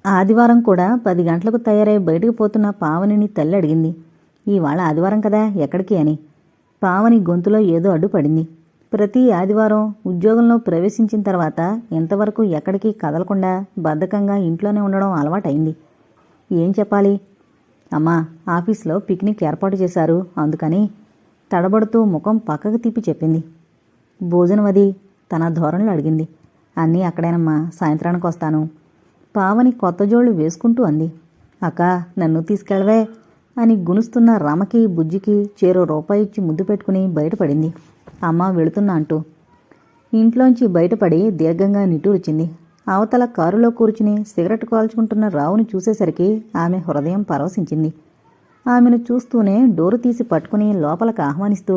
ఆదివారం కూడా 10 గంటలకు తయారై బయటకు పోతున్న పావనిని తల్లి అడిగింది. ఇవాళ ఆదివారం కదా, ఎక్కడికి అని. పావని గొంతులో ఏదో అడ్డుపడింది. ప్రతి ఆదివారం ఉద్యోగంలో ప్రవేశించిన తర్వాత ఇంతవరకు ఎక్కడికి కదలకుండా బద్ధకంగా ఇంట్లోనే ఉండడం అలవాటైంది. ఏం చెప్పాలి? అమ్మా, ఆఫీస్లో పిక్నిక్ ఏర్పాటు చేశారు, అందుకని తడబడుతూ ముఖం పక్కకు తిప్పి చెప్పింది. భోజనం అది తన ధోరణిలో అడిగింది. అన్నీ అక్కడేనమ్మా, సాయంత్రానికి వస్తాను. పావని కొత్త జోళ్ళు వేసుకుంటూ అంది. అక్క, నన్ను తీసుకెళ్ళవే అని గునుస్తున్న రమకి బుజ్జికి చెరో రూపాయి ఇచ్చి ముద్దు పెట్టుకుని బయటపడింది. అమ్మ వెళుతున్నా అంటూ ఇంట్లోంచి బయటపడి దీర్ఘంగా నిట్టూర్చింది. అవతల కారులో కూర్చుని సిగరెట్ కాల్చుకుంటున్న రావుని చూసేసరికి ఆమె హృదయం పరవశించింది. ఆమెను చూస్తూనే డోరు తీసి పట్టుకుని లోపలికి ఆహ్వానిస్తూ,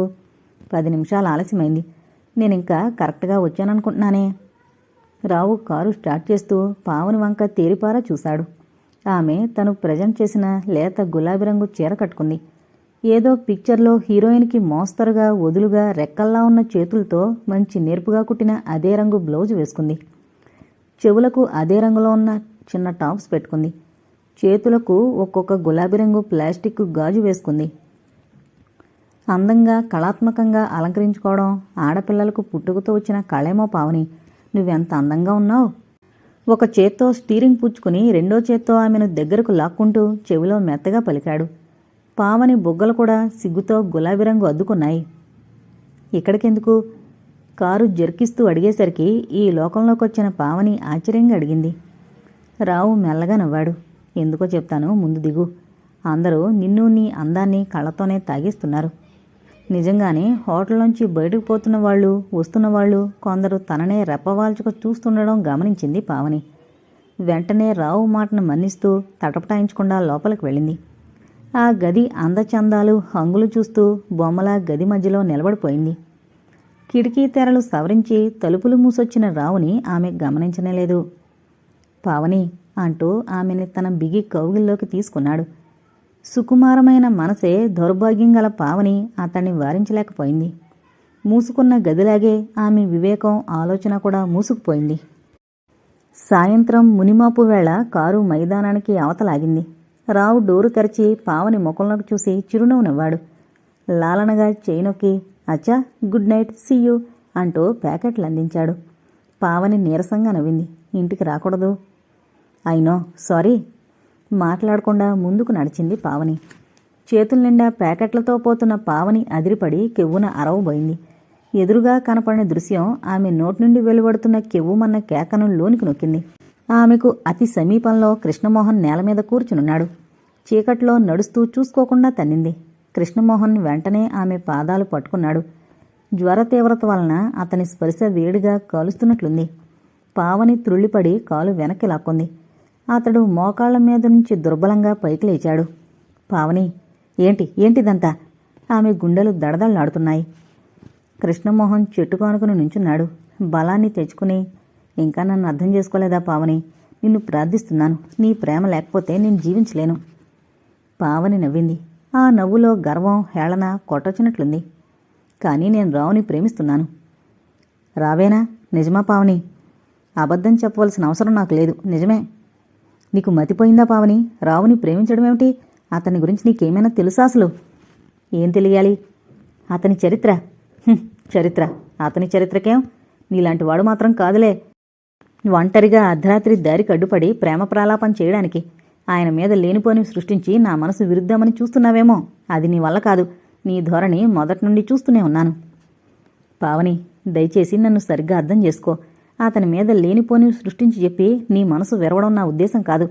10 నిమిషాలు ఆలస్యమైంది, నేనింకా కరెక్ట్గా వచ్చాననుకుంటున్నానే. రావు కారు స్టార్ట్ చేస్తూ పావని వంక తేరిపారా చూశాడు. ఆమె తను ప్రజెంట్ చేసిన లేత గులాబీ రంగు చీర కట్టుకుంది. ఏదో పిక్చర్లో హీరోయిన్కి మోస్తరుగా వదులుగా రెక్కల్లా ఉన్న చేతులతో మంచి నేర్పుగా కుట్టిన అదే రంగు బ్లౌజ్ వేసుకుంది. చెవులకు అదే రంగులో ఉన్న చిన్న టాప్స్ పెట్టుకుంది. చేతులకు ఒక్కొక్క గులాబీ రంగు ప్లాస్టిక్ గాజు వేసుకుంది. అందంగా కళాత్మకంగా అలంకరించుకోవడం ఆడపిల్లలకు పుట్టుకతో వచ్చిన కళేమో పావని. నువ్వెంత అందంగా ఉన్నావు. ఒక చేత్తో స్టీరింగ్ పుచ్చుకుని రెండో చేత్తో ఆమెను దగ్గరకు లాక్కుంటూ చెవిలో మెత్తగా పలికాడు. పావని బుగ్గలు కూడా సిగ్గుతో గులాబీ రంగు అద్దుకున్నాయి. ఇక్కడికెందుకు? కారు జర్కిస్తూ అడిగేసరికి ఈ లోకంలోకొచ్చిన పావని ఆశ్చర్యంగా అడిగింది. రావు మెల్లగా నవ్వాడు. ఎందుకో చెప్తాను, ముందు దిగు. అందరూ నిన్ను నీ అందాన్ని కళ్ళతోనే తాగేస్తున్నారు. నిజంగానే హోటల్లోంచి బయటకు పోతున్న వాళ్ళు, వస్తున్నవాళ్ళు కొందరు తననే రెప్పవాల్చుకు చూస్తుండడం గమనించింది పావని. వెంటనే రావు మాటను మన్నిస్తూ తటపటాయించకుండా లోపలికి వెళ్ళింది. ఆ గది అందచందాలు హంగులు చూస్తూ బొమ్మలా గది మధ్యలో నిలబడిపోయింది. కిటికీ తెరలు సవరించి తలుపులు మూసొచ్చిన రావుని ఆమె గమనించనేలేదు. పావని అంటూ ఆమెని తన బిగి కౌగిల్లోకి తీసుకున్నాడు. సుకుమారమైన మనసే దౌర్భాగ్యం గల పావని అతన్ని వారించలేకపోయింది. మూసుకున్న గదిలాగే ఆమె వివేకం, ఆలోచన కూడా మూసుకుపోయింది. సాయంత్రం మునిమాపు వేళ కారు మైదానానికి అవతలాగింది. రావు డోరు తెరిచి పావని ముఖంలోకి చూసి చిరునవ్వు నవ్వాడు. లాలనగా చేయినొక్కి, అచ్చా, గుడ్ నైట్, సీ యూ అంటూ ప్యాకెట్లు అందించాడు. పావని నీరసంగా నవ్వింది. ఇంటికి రాకూడదు? అయినో, సారీ. మాట్లాడకుండా ముందుకు నడిచింది పావని. చేతుల నిండా ప్యాకెట్లతో పోతున్న పావని అదిరిపడి కెవ్వున అరవబోయింది. ఎదురుగా కనపడిన దృశ్యం ఆమె నోటి నుండి వెలువడుతున్న కెవ్వుమన్న కేకను లోనికి నొక్కింది. ఆమెకు అతి సమీపంలో కృష్ణమోహన్ నేలమీద కూర్చునున్నాడు. చీకట్లో నడుస్తూ చూసుకోకుండా తన్నింది. కృష్ణమోహన్ వెంటనే ఆమె పాదాలు పట్టుకున్నాడు. జ్వర తీవ్రత వలన అతని స్పర్శ వేడిగా కాలుస్తున్నట్లుంది. పావని త్రుళ్ళిపడి కాలు వెనక్కి లాక్కుంది. అతడు మోకాళ్ల మీద నుంచి దుర్బలంగా పైకి లేచాడు. పావని, ఏంటిదంతా? ఆమె గుండెలు దడదళ్లాడుతున్నాయి. కృష్ణమోహన్ చెట్టు కానుకుని నుంచున్నాడు. బలాన్ని తెచ్చుకుని, ఇంకా నన్ను అర్థం చేసుకోలేదా పావని? నిన్ను ప్రార్థిస్తున్నాను. నీ ప్రేమ లేకపోతే నేను జీవించలేను. పావని నవ్వింది. ఆ నవ్వులో గర్వం, హేళన కొట్టొచ్చినట్లుంది. కానీ నేను రావుని ప్రేమిస్తున్నాను. రావేనా? నిజమా పావని? అబద్ధం చెప్పవలసిన అవసరం నాకు లేదు, నిజమే. నీకు మతిపోయిందా పావని? రావుని ప్రేమించడమేమిటి? అతని గురించి నీకేమైనా తెలుసా అసలు? ఏం తెలియాలి? అతని చరిత్ర. చరిత్ర? అతని చరిత్రకేం? నీలాంటి వాడు మాత్రం కాదులే. ఒంటరిగా అర్ధరాత్రి దారికి అడ్డుపడి ప్రేమ ప్రాలాపం చేయడానికి ఆయన మీద లేనిపోని సృష్టించి నా మనసు విరుద్దామని చూస్తున్నావేమో. అది నీ వల్ల కాదు. నీ ధోరణి మొదటి నుండి చూస్తూనే ఉన్నాను. పావని, దయచేసి నన్ను సరిగ్గా అర్థం చేసుకో. అతని మీద లేనిపోని సృష్టించి చెప్పి నీ మనసు విరవడం నా ఉద్దేశం కాదు.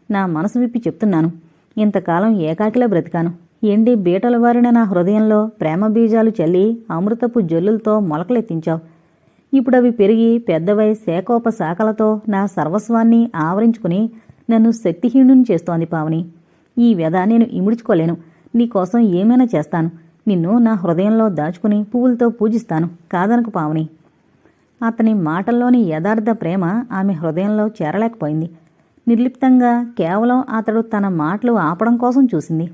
నా మనసు విప్పి చెప్తున్నాను. ఇంతకాలం ఏకాకిలా బ్రతికాను. ఎండి బీటలు వారిన నా హృదయంలో ప్రేమ బీజాలు చల్లి అమృతపు జల్లులతో మొలకలెత్తించావు. ఇప్పుడవి పెరిగి పెద్దవై శాఖోప శాఖలతో నా సర్వస్వాన్ని ఆవరించుకుని నన్ను శక్తిహీనుని చేస్తోంది పావని. ఈ వ్యధ నేను ఇముడ్చుకోలేను. నీకోసం ఏమైనా చేస్తాను. నిన్ను నా హృదయంలో దాచుకుని పువ్వులతో పూజిస్తాను. కాదనకు పావని. అతని మాటల్లోని యథార్థ ప్రేమ ఆమె హృదయంలో చేరలేకపోయింది. నిర్లిప్తంగా కేవలం అతడు తన మాటలు ఆపడం కోసం చూసింది.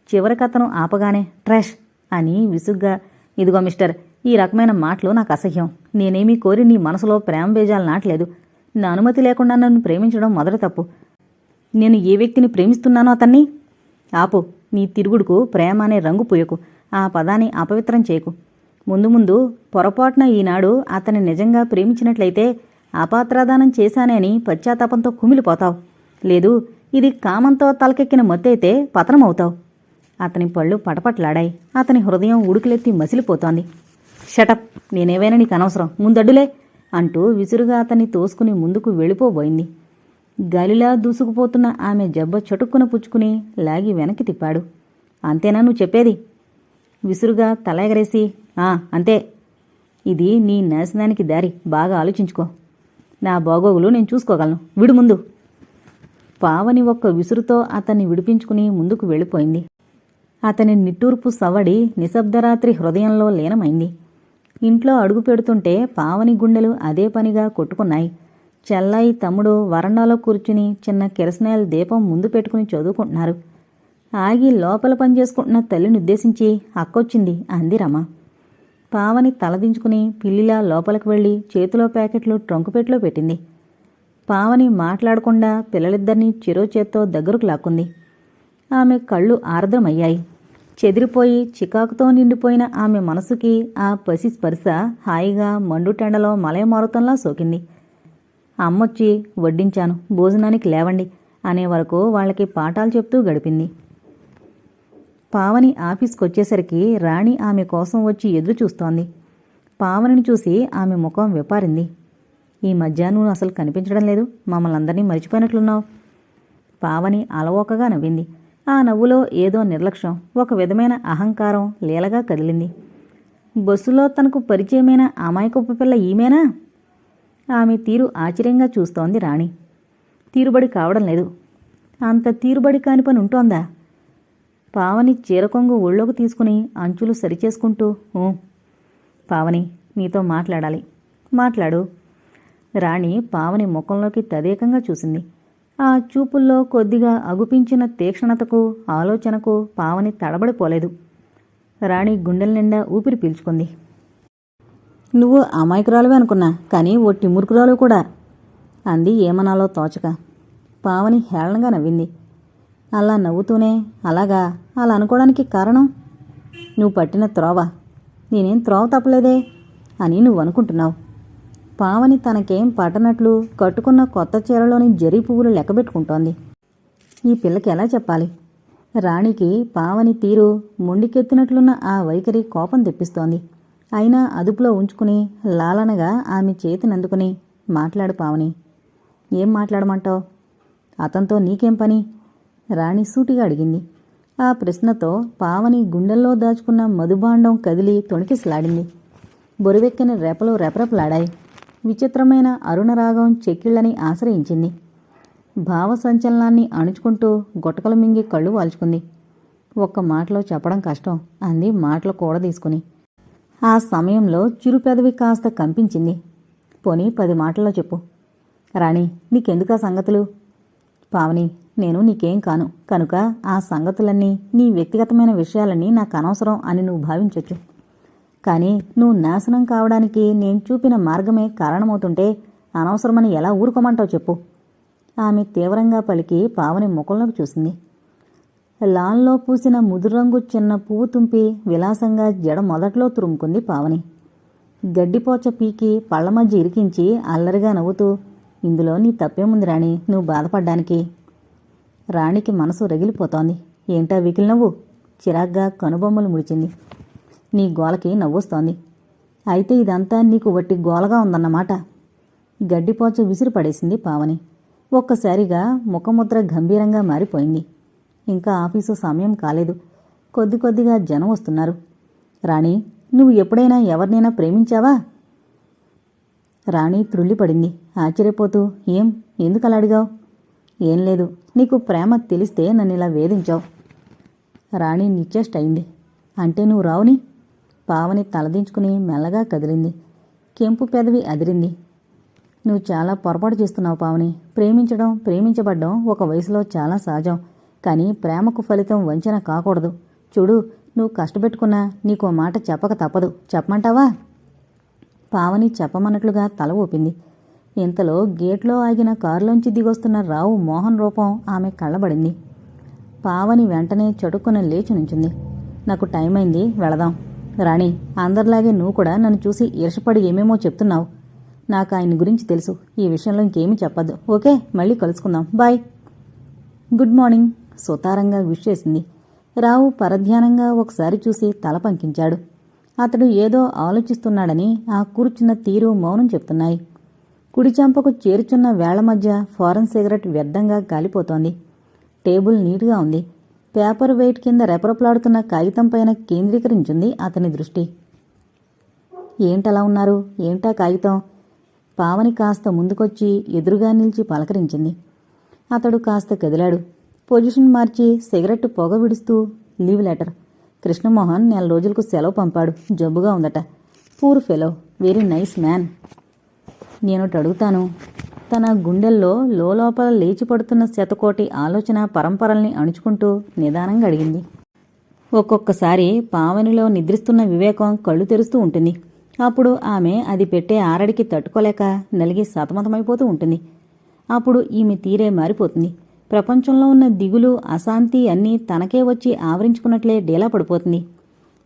చివరికతను ఆపగానే ట్రాష్ అని విసుగ్గా, ఇదిగో మిస్టర్, ఈ రకమైన మాటలు నాకు అసహ్యం. నేనేమీ కోరి నీ మనసులో ప్రేమ బీజాలు నాటలేదు. నా అనుమతి లేకుండా నన్ను ప్రేమించడం మొదటి తప్పు. నేను ఏ వ్యక్తిని ప్రేమిస్తున్నానో అతన్ని. ఆపు, నీ తిరుగుడుకు ప్రేమ అనే రంగు పూయకు, ఆ పదాన్ని అపవిత్రం చేయకు. ముందు ముందు పొరపాటున ఈనాడు అతన్ని నిజంగా ప్రేమించినట్లయితే అపాత్రాదానం చేశానే అని పశ్చాత్తాపంతో కుమిలిపోతావు. లేదు, ఇది కామంతో తలకెక్కిన మత్తైతే పతనమవుతావు. అతని పళ్ళు పటపట్లాడాయి. అతని హృదయం ఉడుకులెత్తి మసిలిపోతోంది. షటప్, నేనేవైనా నీకు అనవసరం, ముందడ్డులే అంటూ విసురుగా అతన్ని తోసుకుని ముందుకు వెళ్ళిపోబోయింది. గాలిలా దూసుకుపోతున్న ఆమె జబ్బ చటుక్కున పుచ్చుకుని లాగి వెనక్కి తిప్పాడు. అంతేనా నువ్వు చెప్పేది? విసురుగా తల ఎగరేసి, అంతే. ఇది నీ నాశనానికి దారి, బాగా ఆలోచించుకో. నా బాగోగులు నేను చూసుకోగలను, విడు ముందు. పావని ఒక్క విసురుతో అతన్ని విడిపించుకుని ముందుకు వెళ్ళిపోయింది. అతని నిట్టూర్పు సవడి నిశ్శబ్దరాత్రి హృదయంలో లీనమైంది. ఇంట్లో అడుగు పెడుతుంటే పావని గుండెలు అదే పనిగా కొట్టుకున్నాయి. చెల్లాయి తమ్ముడు వరండాలో కూర్చుని చిన్న కిరసనాయిల దీపం ముందు పెట్టుకుని చదువుకుంటున్నారు. ఆగి లోపల పనిచేసుకుంటున్న తల్లిని ఉద్దేశించి అక్కొచ్చింది అంది రమ. పావని తలదించుకుని పిల్లిలా లోపలికి వెళ్ళి చేతిలో ప్యాకెట్లు ట్రంకుపెట్లో పెట్టింది. పావని మాట్లాడకుండా పిల్లలిద్దరినీ చెరో చేత్తో దగ్గరకు లాక్కుంది. ఆమె కళ్ళు ఆర్ద్రమయ్యాయి. చెదిరిపోయి చికాకుతో నిండిపోయిన ఆమె మనసుకి ఆ పసి స్పర్శ హాయిగా మండుటెండలో మలయమారుతంలా సోకింది. అమ్మొచ్చి వడ్డించాను, భోజనానికి లేవండి అనే వరకు వాళ్ళకి పాఠాలు చెప్తూ గడిపింది. పావని ఆఫీస్కొచ్చేసరికి రాణి ఆమె కోసం వచ్చి ఎదురు చూస్తోంది. పావనిని చూసి ఆమె ముఖం విపారింది. ఈ మధ్య నువ్వు అసలు కనిపించడం లేదు, మమ్మల్ని అందరినీ మరిచిపోయినట్లున్నావు. పావని అలవోకగా నవ్వింది. ఆ నవ్వులో ఏదో నిర్లక్ష్యం, ఒక విధమైన అహంకారం లీలగా కదిలింది. బస్సులో తనకు పరిచయమైన అమాయకపు పిల్ల ఈమెనా? ఆమె తీరు ఆశ్చర్యంగా చూస్తోంది రాణి. తీరుబడి కావడం లేదు. అంత తీరుబడి కాని పని ఉంటోందా? పావని చీరకొంగు ఒళ్ళోకి తీసుకుని అంచులు సరిచేసుకుంటూ, పావని, నీతో మాట్లాడాలి. మాట్లాడు. రాణి పావని ముఖంలోకి తదేకంగా చూసింది. ఆ చూపుల్లో కొద్దిగా అగుపించిన తీక్షణతకు, ఆలోచనకు పావని తడబడిపోలేదు. రాణి గుండెల నిండా ఊపిరి పీల్చుకుంది. నువ్వు అమాయకురాలువే అనుకున్నా, కానీ ఒట్టి మురుకురాలు కూడా అంది ఏమనాలో తోచక. పావని హేళనగా నవ్వింది. అలా నవ్వుతూనే, అలాగా, అలా అనుకోవడానికి కారణం నువ్వు పట్టిన త్రోవ. నేనేం త్రోవ తప్పలేదే అని నువ్వు అనుకుంటున్నావు. పావని తనకేం పట్టనట్లు కట్టుకున్న కొత్త చీరలోని జరీ పువ్వులు లెక్కబెట్టుకుంటోంది. ఈ పిల్లకి ఎలా చెప్పాలి? రాణికి పావని తీరు, మొండికెత్తినట్లున్న ఆ వైఖరి కోపం తెప్పిస్తోంది. అయినా అదుపులో ఉంచుకుని లాలనగా ఆమె చేతినందుకుని, మాట్లాడు పావని. ఏం మాట్లాడమంటావు? అతనితో నీకేం పని? రాణి సూటిగా అడిగింది. ఆ ప్రశ్నతో పావని గుండెల్లో దాచుకున్న మధుబాండం కదిలి తొణికిసలాడింది. బొరువెక్కిన రెపలు రెపరెపలాడాయి. విచిత్రమైన అరుణరాగం చెక్కిళ్ళని ఆశ్రయించింది. భావసంచలనాన్ని అణుచుకుంటూ గుటకలు మింగి కళ్ళు వాల్చుకుంది. ఒక్క మాటలో చెప్పడం కష్టం అంది మాటలు కూడదీసుకుని. ఆ సమయంలో చిరుపెదవి కాస్త కంపించింది. పోనీ 10 మాటల్లో చెప్పు. రాణి, నీకెందుకా సంగతులు? పావని, నేను నీకేం కాను కనుక ఆ సంగతులన్నీ, నీ వ్యక్తిగతమైన విషయాలన్నీ నాకు అనవసరం అని నువ్వు భావించొచ్చు. కానీ నువ్వు నాశనం కావడానికి నేను చూపిన మార్గమే కారణమవుతుంటే అనవసరమని ఎలా ఊరుకోమంటావు చెప్పు. ఆమె తీవ్రంగా పలికి పావని ముఖంలోకి చూసింది. లాన్లో పూసిన ముదురంగు చిన్న పువ్వు తుంపి విలాసంగా జడ మొదట్లో తురుముకుంది పావని. గడ్డిపోచ పీకి పళ్ల మధ్య ఇరికించి అల్లరిగా నవ్వుతూ, ఇందులో నీ తప్పేముంది రాణి, నువ్వు బాధపడ్డానికి? రాణికి మనసు రగిలిపోతోంది. ఏంటా వికిలి నవ్వు? చిరాగ్గా కనుబొమ్మలు ముడిచింది. నీ గోలకి నవ్వొస్తోంది. అయితే ఇదంతా నీకు వట్టి గోలగా ఉందన్నమాట. గడ్డిపోచ విసిరి పడేసింది పావని. ఒక్కసారిగా ముఖముద్ర గంభీరంగా మారిపోయింది. ఇంకా ఆఫీసు సమయం కాలేదు. కొద్ది కొద్దిగా జనం వస్తున్నారు. రాణి, నువ్వు ఎప్పుడైనా ఎవరినైనా ప్రేమించావా? రాణి త్రుళ్ళిపడింది, ఆశ్చర్యపోతూ. ఏం, ఎందుకలా అడిగావు? ఏం లేదు, నీకు ప్రేమ తెలిస్తే నన్నిలా వేధించావు. రాణి నిశ్చేష్ట అయింది. అంటే నువ్వు రావుని? పావని తలదించుకుని మెల్లగా కదిలింది. కెంపు పెదవి అదిరింది. నువ్వు చాలా పొరపాటు చేస్తున్నావు పావని. ప్రేమించడం, ప్రేమించబడ్డం ఒక వయసులో చాలా సహజం. కానీ ప్రేమకు ఫలితం వంచన కాకూడదు. చూడు, నువ్వు కష్టపెట్టుకున్నా నీకో మాట చెప్పక తప్పదు. చెప్పమంటావా? పావని చెప్పమన్నట్లుగా తల ఊపింది. ఇంతలో గేట్లో ఆగిన కారులోంచి దిగొస్తున్న రావు మోహన్ రూపం ఆమె కళ్ళబడింది. పావని వెంటనే చటుక్కున లేచి నుంచుంది. నాకు టైం అయింది, వెళదాం. రాణి, అందరిలాగే నువ్వు కూడా నన్ను చూసి ఈర్షపడి ఏమేమో చెప్తున్నావు. నాకు ఆయన గురించి తెలుసు. ఈ విషయంలో ఇంకేమీ చెప్పద్దు. ఓకే, మళ్ళీ కలుసుకుందాం. బాయ్. గుడ్ మార్నింగ్ సుతారంగా విష్ చేసింది. రావు పరధ్యానంగా ఒకసారి చూసి తల పంకించాడు. అతడు ఏదో ఆలోచిస్తున్నాడని ఆ కూర్చున్న తీరు మౌనం చెప్తున్నాయి. కుడి చెంపకు చేరుచున్న వేళ్ల మధ్య ఫారెన్ సిగరెట్ వ్యర్థంగా కాలిపోతోంది. టేబుల్ నీట్గా ఉంది. పేపర్ వెయిట్ కింద రెపరెపలాడుతున్న కాగితం పైన కేంద్రీకరించింది అతని దృష్టి. ఏంటలా ఉన్నారు? ఏంటా కాగితం? పావని కాస్త ముందుకొచ్చి ఎదురుగా నిలిచి పలకరించింది. అతడు కాస్త కదిలాడు. పొజిషన్ మార్చి సిగరెట్ పొగ విడుస్తూ, లీవ్ లెటర్. కృష్ణమోహన్ 4 రోజులకు సెలవు పంపాడు. జబ్బుగా ఉందట. Poor fellow, very nice man. నేనొకటి అడుగుతాను. తన గుండెల్లో లోపల లేచిపడుతున్న శతకోటి ఆలోచన పరంపరల్ని అణుచుకుంటూ నిదానంగా అడిగింది. ఒక్కొక్కసారి పావనిలో నిద్రిస్తున్న వివేకం కళ్ళు తెరుస్తూ ఉంటుంది. అప్పుడు ఆమె అది పెట్టే ఆరడికి తట్టుకోలేక నలిగి సతమతమైపోతూ ఉంటుంది. అప్పుడు ఈమె తీరే మారిపోతుంది. ప్రపంచంలో ఉన్న దిగులు, అశాంతి అన్నీ తనకే వచ్చి ఆవరించుకున్నట్లే డేలా పడిపోతుంది.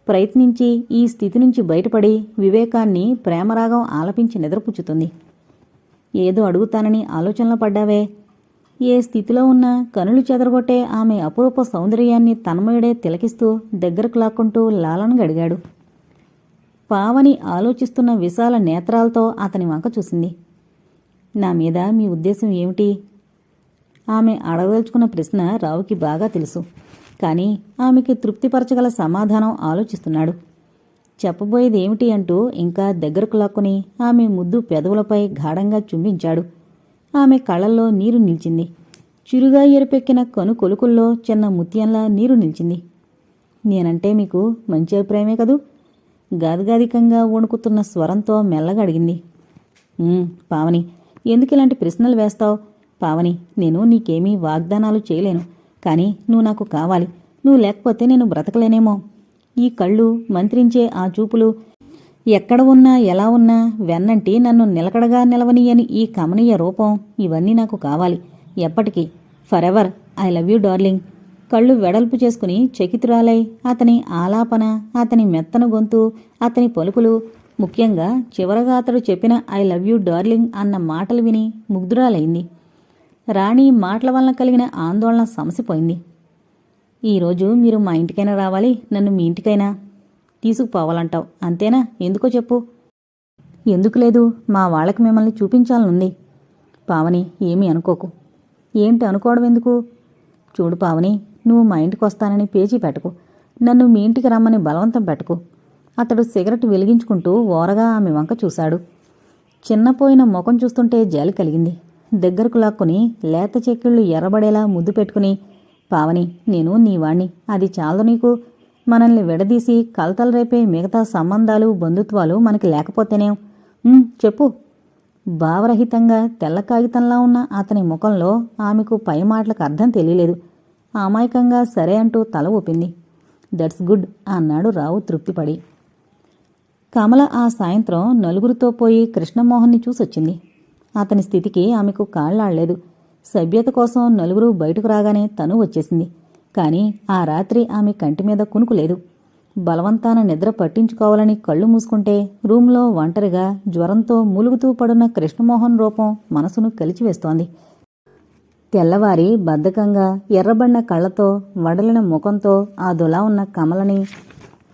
ప్రయత్నించి ఈ స్థితి నుంచి బయటపడి వివేకాన్ని ప్రేమరాగం ఆలపించి నిద్రపుచ్చుతుంది. ఏదో అడుగుతానని ఆలోచనలో పడ్డావే. ఏ స్థితిలో ఉన్నా కనులు చెదరగొట్టే ఆమె అపురూప సౌందర్యాన్ని తన్మయుడే తిలకిస్తూ దగ్గరకు లాక్కుంటూ లాలనగా అడిగాడు. పావని ఆలోచిస్తున్న విశాల నేత్రాలతో అతని వంక చూసింది. నా మీద మీ ఉద్దేశం ఏమిటి? ఆమె అడగదలుచుకున్న ప్రశ్న రావుకి బాగా తెలుసు. కానీ ఆమెకి తృప్తిపరచగల సమాధానం ఆలోచిస్తున్నాడు. చెప్పబోయేది ఏమిటి అంటూ ఇంకా దగ్గరకు లాక్కుని ఆమె ముద్దు పెదవులపై గాఢంగా చుంబించాడు. ఆమె కళ్ళల్లో నీరు నిలిచింది. చురుగా ఎరుపెక్కిన కను కొలుకుల్లో చిన్న ముత్యంలా నీరు నిలిచింది. నేనంటే మీకు మంచి అభిప్రాయమే కదూ? గాదిగాదికంగా వణుకుతున్న స్వరంతో మెల్లగా అడిగింది. పావని, ఎందుకు ఇలాంటి ప్రశ్నలు వేస్తావు? పావని, నేను నీకేమీ వాగ్దానాలు చేయలేను. కానీ నువ్వు నాకు కావాలి. నువ్వు లేకపోతే నేను బ్రతకలేనేమో. ఈ కళ్ళు, మంత్రించే ఆ చూపులు, ఎక్కడ ఉన్నా ఎలా ఉన్నా వెన్నంటి నన్ను నిలకడగా నిలవనీయని ఈ కమనీయ రూపం, ఇవన్నీ నాకు కావాలి. ఎప్పటికీ, forever. I love you darling. కళ్ళు వెడల్పు చేసుకుని చకితురాలై అతని ఆలాపన, అతని మెత్తన గొంతు, అతని పలుకులు, ముఖ్యంగా చివరగా అతడు చెప్పిన ఐ లవ్ యూ డార్లింగ్ అన్న మాటలు విని ముగ్ధురాలైంది. రాణి మాటల వలన కలిగిన ఆందోళన సమసిపోయింది. ఈరోజు మీరు మా ఇంటికైనా రావాలి, నన్ను మీ ఇంటికైనా తీసుకుపోవాలంటావు, అంతేనా? ఎందుకో చెప్పు. ఎందుకు లేదు, మా వాళ్ళకి మిమ్మల్ని చూపించాలనుంది. పావని, ఏమీ అనుకోకు. ఏంటి అనుకోవడం ఎందుకు? చూడు పావని, నువ్వు మా ఇంటికి వస్తానని పేచీ పెట్టకు. నన్ను మీ ఇంటికి రమ్మని బలవంతం పెట్టకు. అతడు సిగరెట్ వెలిగించుకుంటూ ఓరగా ఆమె వంక చూశాడు. చిన్నపోయిన ముఖం చూస్తుంటే జాలి కలిగింది. దగ్గరకు లాక్కుని లేత చెక్కిళ్ళు ఎర్రబడేలా ముద్దు పెట్టుకుని, పావని, నేను నీవాణ్ణి, అది చాలదు నీకు? మనల్ని విడదీసి కలతలు రేపే మిగతా సంబంధాలు, బంధుత్వాలు మనకి లేకపోతేనేం? చెప్పు. భావరహితంగా తెల్ల కాగితంలా ఉన్న అతని ముఖంలో ఆమెకు పై మాటలకు అర్థం తెలియలేదు. అమాయకంగా సరే అంటూ తల ఊపింది. దట్స్ గుడ్ అన్నాడు రావు తృప్తిపడి. కమల ఆ సాయంత్రం నలుగురితో పోయి కృష్ణమోహన్ని చూసొచ్చింది. అతని స్థితికి ఆమెకు కాళ్లాడలేదు. సభ్యత కోసం నలుగురు బయటకు రాగానే తను వచ్చేసింది. కానీ ఆ రాత్రి ఆమె కంటి మీద కునుకు లేదు. బలవంతాన నిద్ర పట్టించుకోవాలని కళ్ళు మూసుకుంటే రూంలో ఒంటరిగా జ్వరంతో మూలుగుతూ పడున్న కృష్ణమోహన్ రూపం మనసును కలిచివేస్తోంది. తెల్లవారి బద్ధకంగా ఎర్రబడిన కళ్లతో వడలిన ముఖంతో ఆ దులా ఉన్న కమలని,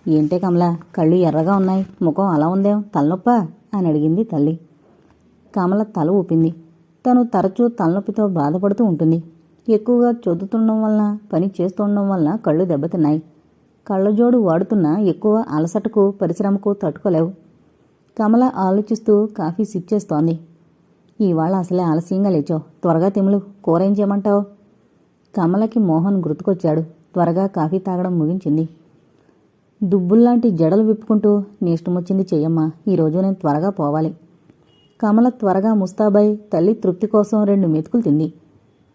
ఏంటే కమల, కళ్ళు ఎర్రగా ఉన్నాయి, ముఖం అలా ఉందేం, తలనొప్పా అని అడిగింది తల్లి. కమల తల ఊపింది. తను తరచూ తలనొప్పితో బాధపడుతూ ఉంటుంది. ఎక్కువగా చదువుతుండడం వలన, పని చేస్తుండడం వలన కళ్ళు దెబ్బతిన్నాయి. కళ్ళజోడు వాడుతున్నా ఎక్కువ అలసటకు, పరిశ్రమకు తట్టుకోలేవు. కమల ఆలోచిస్తూ కాఫీ సిప్ చేస్తోంది. ఇవాళ అసలే ఆలస్యంగా లేచావు, త్వరగా తిములు, కూర ఏం చేయమంటావు? కమలకి మోహన్ గుర్తుకొచ్చాడు. త్వరగా కాఫీ తాగడం ముగించింది. దుబ్బుల్లాంటి జడలు విప్పుకుంటూ, నీ ఇష్టమొచ్చింది చెయ్యమ్మా, ఈరోజు నేను త్వరగా పోవాలి. కమల త్వరగా ముస్తాబై తల్లి తృప్తి కోసం 2 మెతుకులు తింది.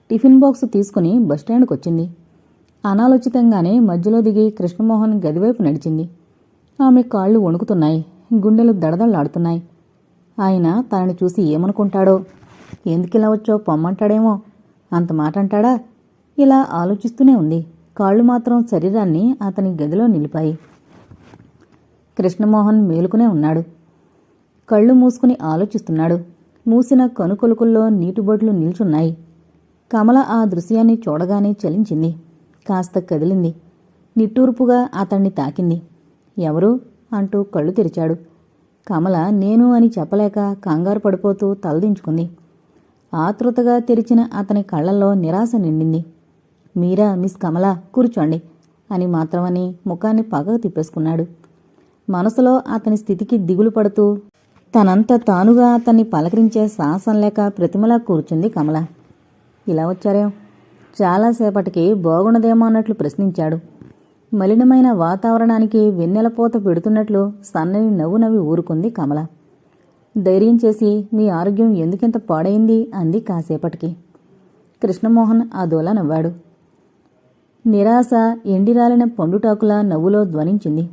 టిఫిన్ బాక్సు తీసుకుని బస్టాండ్కి వచ్చింది. అనాలోచితంగానే మధ్యలో దిగి కృష్ణమోహన్ గదివైపు నడిచింది. ఆమె కాళ్ళు వణుకుతున్నాయి, గుండెలు దడదళ్లాడుతున్నాయి. ఆయన తనని చూసి ఏమనుకుంటాడో, ఎందుకిలా వచ్చో పొమ్మంటాడేమో, అంత మాట అంటాడా? ఇలా ఆలోచిస్తూనే ఉంది. కాళ్ళు మాత్రం శరీరాన్ని అతని గదిలో నిలిపాయి. కృష్ణమోహన్ మేలుకునే ఉన్నాడు. కళ్ళు మూసుకుని ఆలోచిస్తున్నాడు. మూసిన కనుకొలుకుల్లో నీటిబొట్లు నిల్చున్నాయి. కమల ఆ దృశ్యాన్ని చూడగానే చలించింది. కాస్త కదిలింది. నిట్టూర్పుగా అతన్ని తాకింది. ఎవరు అంటూ కళ్ళు తెరిచాడు. కమల నేను అని చెప్పలేక కంగారు పడిపోతూ తలదించుకుంది. ఆతృతగా తెరిచిన అతని కళ్లల్లో నిరాశ నిండింది. మీరా మిస్ కమల, కూర్చోండి అని మాత్రమని ముఖాన్ని పక్కకు తిప్పేసుకున్నాడు. మనసులో అతని స్థితికి దిగులు పడుతూ తనంత తానుగా అతన్ని పలకరించే సాహసం లేక ప్రతిమలా కూర్చుంది కమల. ఇలా వచ్చారేం? చాలాసేపటికి బాగున్నదేమో అన్నట్లు ప్రశ్నించాడు. మలినమైన వాతావరణానికి వెన్నెలపోత పెడుతున్నట్లు సన్నని నవ్వు నవ్వి ఊరుకుంది కమల. ధైర్యం చేసి మీ ఆరోగ్యం ఎందుకింత పాడైంది అంది కాసేపటికి. కృష్ణమోహన్ అదోలా నవ్వాడు. నిరాశ ఎండిరాలిన పండుటాకులా నవ్వులో ధ్వనించింది.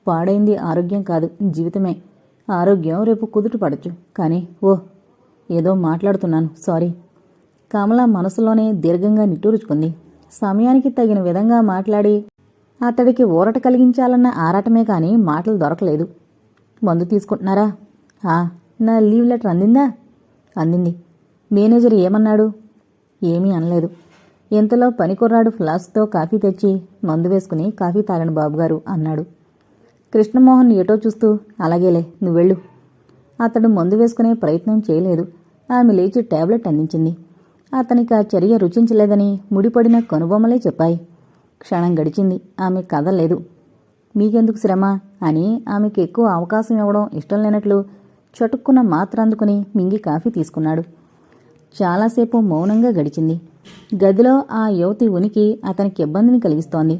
పాడైంది ఆరోగ్యం కాదు, జీవితమే. ఆరోగ్యం రేపు కుదుట పడచ్చు. కానీ ఏదో మాట్లాడుతున్నాను, సారీ. కమల మనసులోనే దీర్ఘంగా నిట్టూర్చుకుంది. సమయానికి తగిన విధంగా మాట్లాడి అతడికి ఊరట కలిగించాలన్న ఆరాటమే కాని మాటలు దొరకలేదు. మందు తీసుకుంటున్నారా? నా లీవ్ లెటర్ అందిందా? అందింది. మేనేజర్ ఏమన్నాడు? ఏమీ అనలేదు. ఇంతలో పనికుర్రాడు ఫ్లాస్క్తో కాఫీ తెచ్చి మందు వేసుకుని కాఫీ తాగండి బాబుగారు అన్నాడు. కృష్ణమోహన్ ఏటో చూస్తూ అలాగేలే, నువ్వెళ్ళు. అతడు మందు వేసుకునే ప్రయత్నం చేయలేదు. ఆమె లేచి టాబ్లెట్ అందించింది. అతనికి ఆ చర్య రుచించలేదని ముడిపడిన కనుబొమ్మలే చెప్పాయి. క్షణం గడిచింది. ఆమె కదలలేదు. మీకెందుకు శ్రమ అని ఆమెకు ఎక్కువ అవకాశం ఇవ్వడం ఇష్టం లేనట్లు చటుక్కున మాత్ర అందుకుని మింగి కాఫీ తీసుకున్నాడు. చాలాసేపు మౌనంగా గడిచింది. గదిలో ఆ యువతి ఉనికి అతనికి ఇబ్బందిని కలిగిస్తోంది.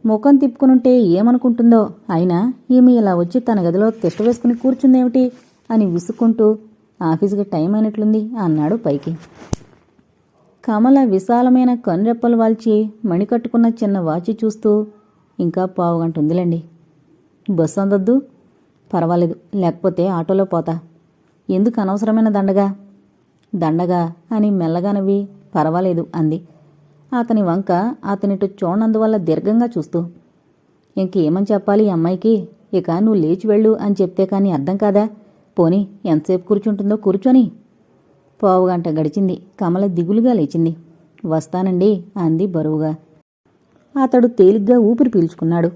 ముఖం తిప్పుకునుంటే ఏమనుకుంటుందో, అయినా ఈమె ఇలా వచ్చి తన గదిలో తిష్ట వేసుకుని కూర్చుందేమిటి అని విసుక్కుంటూ ఆఫీసుకి టైం అయినట్లుంది అన్నాడు పైకి. కమల విశాలమైన కనురెప్పలు వాల్చి మణికట్టుకున్న చిన్న వాచి చూస్తూ ఇంకా పావుగంట ఉందిలేండి. బస్సు అందొద్దు? పర్వాలేదు, లేకపోతే ఆటోలో పోతా. ఎందుకు అనవసరమైన దండగా? దండగా అని మెల్లగా నవ్వి పర్వాలేదు అంది. అతని వంక అతనిటు చూడనందువల్ల దీర్ఘంగా చూస్తూ. ఇంకేమని చెప్పాలి ఈ అమ్మాయికి? ఇక నువ్వు లేచి వెళ్ళు అని చెప్తే కానీ అర్థం కాదా? పోనీ ఎంతసేపు కూర్చుంటుందో కూర్చొని. పావుగంట గడిచింది. కమల దిగులుగా లేచింది. వస్తానండి అంది బరువుగా. అతడు తేలిగ్గా ఊపిరి పీల్చుకున్నాడు.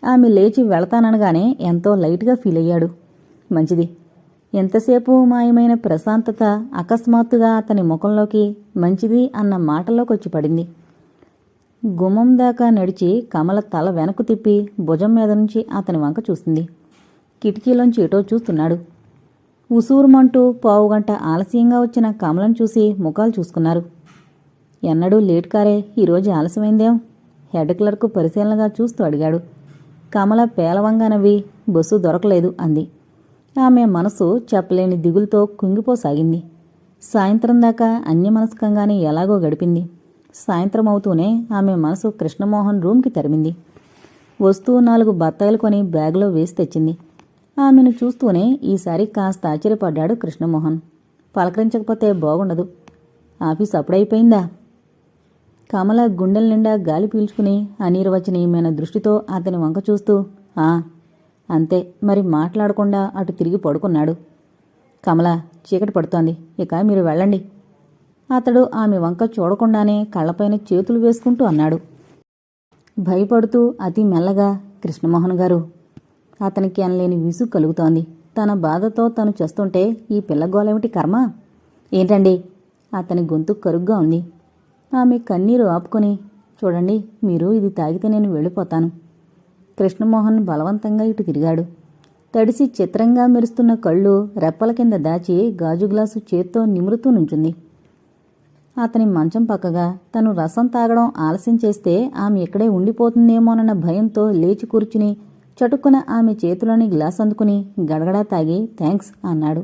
ఆమె లేచి వెళతాననగానే ఎంతో లైట్గా ఫీల్ అయ్యాడు. మంచిది. ఎంతసేపు మాయమైన ప్రశాంతత అకస్మాత్తుగా అతని ముఖంలోకి మంచిది అన్న మాటలోకొచ్చి పడింది. గుమ్మం దాకా నడిచి కమల తల వెనక్కు తిప్పి భుజం మీద నుంచి అతని వంక చూసింది. కిటికీలోంచి ఎటో చూస్తున్నాడు. ఉసూరుమంటూ పావుగంట ఆలస్యంగా వచ్చిన కమలను చూసి ముఖాలు చూసుకున్నారు. ఎన్నడూ లేట్ కారే, ఈరోజు ఆలస్యమైందేం? హెడ్ క్లర్క్ పరిశీలనగా చూస్తూ అడిగాడు. కమల పేలవంగా నవ్వి బస్సు దొరకలేదు అంది. ఆమె మనసు చెప్పలేని దిగులుతో కుంగిపోసాగింది. సాయంత్రం దాకా అన్యమనస్కంగానే ఎలాగో గడిపింది. సాయంత్రం అవుతూనే ఆమె మనసు కృష్ణమోహన్ రూమ్కి తరిమింది. వస్తూ 4 బత్తాయిలు కొని బ్యాగులో వేసి తెచ్చింది. ఆమెను చూస్తూనే ఈసారి కాస్త ఆశ్చర్యపడ్డాడు కృష్ణమోహన్. పలకరించకపోతే బాగుండదు. ఆఫీస్ అప్పుడైపోయిందా? కమల గుండెల నిండా గాలి పీల్చుకుని అనిర్వచనీయమైన దృష్టితో అతని వంక చూస్తూ అంతే మరి మాట్లాడకుండా అటు తిరిగి పడుకున్నాడు. కమల, చీకటి పడుతోంది, ఇక మీరు వెళ్ళండి. అతడు ఆమె వంక చూడకుండానే కళ్ళపైన చేతులు వేసుకుంటూ అన్నాడు. భయపడుతూ అతి మెల్లగా, కృష్ణమోహన్ గారు. అతనికి అనలేని విసుగు కలుగుతోంది. తన బాధతో తను చేస్తుంటే ఈ పిల్లగోలేమిటి కర్మ? ఏంటండి? అతని గొంతు కరుగ్గా ఉంది. ఆమె కన్నీరు ఆపుకొని, చూడండి, మీరు ఇది తాగితే నేను వెళ్ళిపోతాను. కృష్ణమోహన్ బలవంతంగా ఇటు తిరిగాడు. తడిసి చిత్రంగా మెరుస్తున్న కళ్ళు రెప్పల కింద దాచి గాజు గ్లాసు చేత్తో నిమురుతూ నుంచుంది. అతని మంచం పక్కగా తను రసం తాగడం ఆలస్యం చేస్తే ఆమె ఇక్కడే ఉండిపోతుందేమోనన్న భయంతో లేచి కూర్చుని చటుక్కున ఆమె చేతిలోని గ్లాస్ అందుకుని గడగడా తాగి థ్యాంక్స్ అన్నాడు.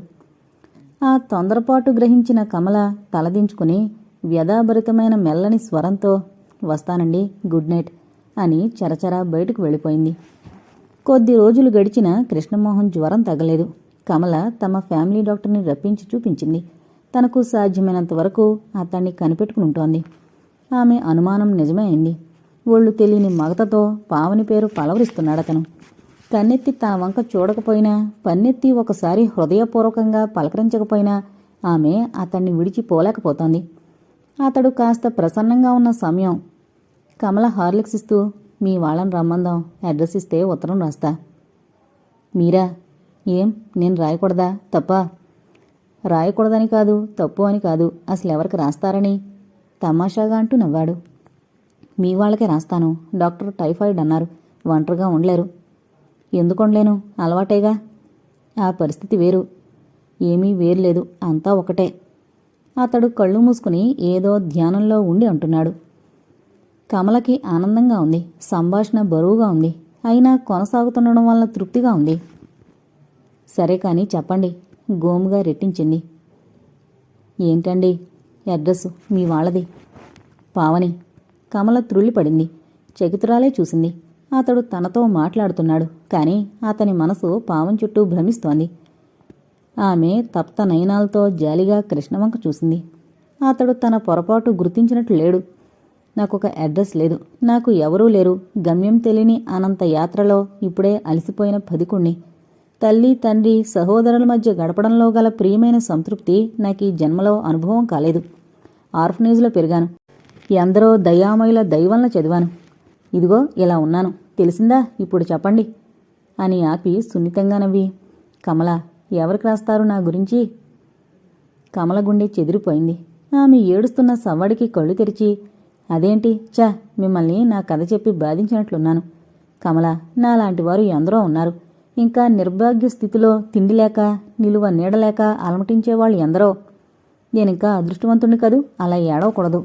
ఆ తొందరపాటు గ్రహించిన కమల తలదించుకుని వ్యధాభరితమైన మెల్లని స్వరంతో వస్తానండి, గుడ్ నైట్ అని చరచరా బయటకు వెళ్ళిపోయింది. కొద్ది రోజులు గడిచినా కృష్ణమోహన్ జ్వరం తగ్గలేదు. కమల తమ ఫ్యామిలీ డాక్టర్ని రప్పించి చూపించింది. తనకు సాధ్యమైనంత వరకు అతన్ని కనిపెట్టుకుని ఉంటోంది. ఆమె అనుమానం నిజమే అయింది. ఒళ్ళు తెలియని మగతతో పావని పేరు పలవరిస్తున్నాడతను. కన్నెత్తి తన వంక చూడకపోయినా, పన్నెత్తి ఒకసారి హృదయపూర్వకంగా పలకరించకపోయినా ఆమె అతన్ని విడిచిపోలేకపోతోంది. అతడు కాస్త ప్రసన్నంగా ఉన్న సమయం. కమల హార్లిక్స్ ఇస్తూ, మీ వాళ్ళని రమ్మందాం, అడ్రస్ ఇస్తే ఉత్తరం రాస్తా. మీరా? ఏం, నేను రాయకూడదా? తప్పా? రాయకూడదని కాదు, తప్పు అని కాదు, అసలు ఎవరికి రాస్తారని తమాషాగా అంటూ నవ్వాడు. మీ వాళ్ళకే రాస్తాను. డాక్టర్ టైఫాయిడ్ అన్నారు, ఒంటరిగా ఉండలేరు. ఎందుకు ఉండలేను? అలవాటేగా. ఆ పరిస్థితి వేరు. ఏమీ వేరులేదు, అంతా ఒకటే. అతడు కళ్ళు మూసుకుని ఏదో ధ్యానంలో ఉండి అంటున్నాడు. కమలకి ఆనందంగా ఉంది. సంభాషణ బరువుగా ఉంది. అయినా కొనసాగుతుండడం వల్ల తృప్తిగా ఉంది. సరే కానీ చెప్పండి, గోముగా రెట్టించింది. ఏంటండి? అడ్రస్ మీ వాళ్ళది. పావని. కమల త్రుళ్ళిపడింది. చకితురాలే చూసింది. అతడు తనతో మాట్లాడుతున్నాడు, కానీ అతని మనసు పావం చుట్టూ భ్రమిస్తోంది. ఆమె తప్త నయనాలతో జాలిగా కృష్ణవంక చూసింది. అతడు తన పొరపాటు గుర్తించినట్లు లేడు. నాకొక అడ్రస్ లేదు, నాకు ఎవరూ లేరు, గమ్యం తెలియని అనంత యాత్రలో ఇప్పుడే అలసిపోయిన పదికుణ్ణి. తల్లి, తండ్రి, సహోదరుల మధ్య గడపడంలో గల ప్రియమైన సంతృప్తి నాకీ జన్మలో అనుభవం కాలేదు. ఆర్ఫనేజ్లో పెరిగాను. ఎందరో దయామయుల దైవంలా చదివాను. ఇదిగో ఇలా ఉన్నాను. తెలిసిందా? ఇప్పుడు చెప్పండి అని ఆపి సున్నితంగా నవ్వి, కమల, ఎవరికి రాస్తారు నా గురించి? కమల గుండె చెదిరిపోయింది. ఆమె ఏడుస్తున్న సవ్వడికి కళ్ళు తెరిచి, అదేంటి చా, మిమ్మల్ని నా కథ చెప్పి బాధించినట్లున్నాను. కమల, నాలాంటివారు ఎందరో ఉన్నారు. ఇంకా నిర్భాగ్య స్థితిలో తిండి లేక, నిలువ నీడలేక అలమటించేవాళ్ళు ఎందరో. నేనింకా అదృష్టవంతుణ్ణి కదూ, అలా ఏడవకూడదు.